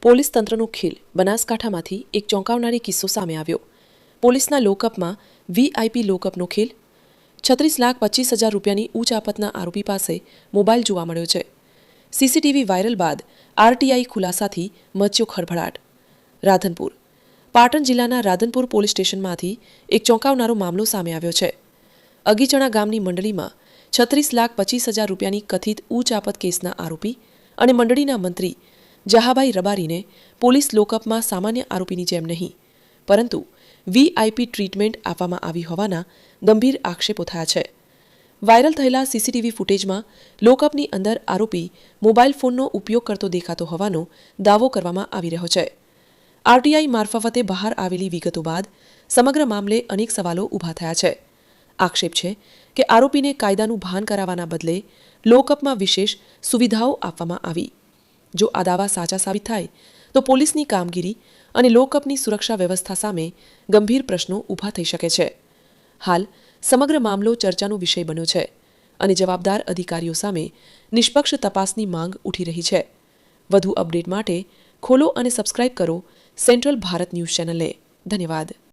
Police તંત્રનો ખેલ બનાસકાંઠામાંથી એક ચોંકાવનારી કિસ્સો સામે આવ્યો। પોલીસના લોકઅપમાં વીઆઈપી લોકઅપનો ખેલ। 36,25,000 રૂપિયાની ઉચ્ચ આપતના આરોપી પાસે મોબાઈલ જોવા મળ્યો છે। સીસીટીવી વાયરલ બાદ આરટીઆઈ ખુલાસાથી મચ્યો ખળભળાટ। રાધનપુર પાટણ જિલ્લાના રાધનપુર પોલીસ સ્ટેશનમાંથી એક ચોંકાવનારો મામલો સામે આવ્યો છે। અગીચણા ગામની મંડળીમાં 36,25,000 રૂપિયાની કથિત ઉચ્ચ આપત કેસના આરોપી અને મંડળીના મંત્રી જહાભાઈ રબારીને પોલીસ લોકઅપમાં સામાન્ય આરોપીની જેમ નહીં પરંતુ વીઆઈપી ટ્રીટમેન્ટ આપવામાં આવી હોવાના ગંભીર આક્ષેપો થયા છે। વાયરલ થયેલા સીસીટીવી ફૂટેજમાં લોકઅપની અંદર આરોપી મોબાઈલ ફોનનો ઉપયોગ કરતો દેખાતો હોવાનો દાવો કરવામાં આવી રહ્યો છે। આરટીઆઈ મારફતે બહાર આવેલી વિગતો બાદ સમગ્ર મામલે અનેક સવાલો ઊભા થયા છે। આક્ષેપ છે કે આરોપીને કાયદાનું ભાન કરાવવાના બદલે લોકઅપમાં વિશેષ સુવિધાઓ આપવામાં આવી। જો આ દાવા સાચા સાબિત થાય તો પોલીસની કામગીરી અને લોકઅપની સુરક્ષા વ્યવસ્થા સામે ગંભીર પ્રશ્નો ઊભા થઈ શકે છે। હાલ સમગ્ર મામલો ચર્ચાનો વિષય બન્યો છે અને જવાબદાર અધિકારીઓ સામે નિષ્પક્ષ તપાસની માંગ ઉઠી રહી છે। વધુ અપડેટ માટે ખોલો અને સબસ્ક્રાઇબ કરો સેન્ટ્રલ ભારત ન્યૂઝ ચેનલને। ધન્યવાદ।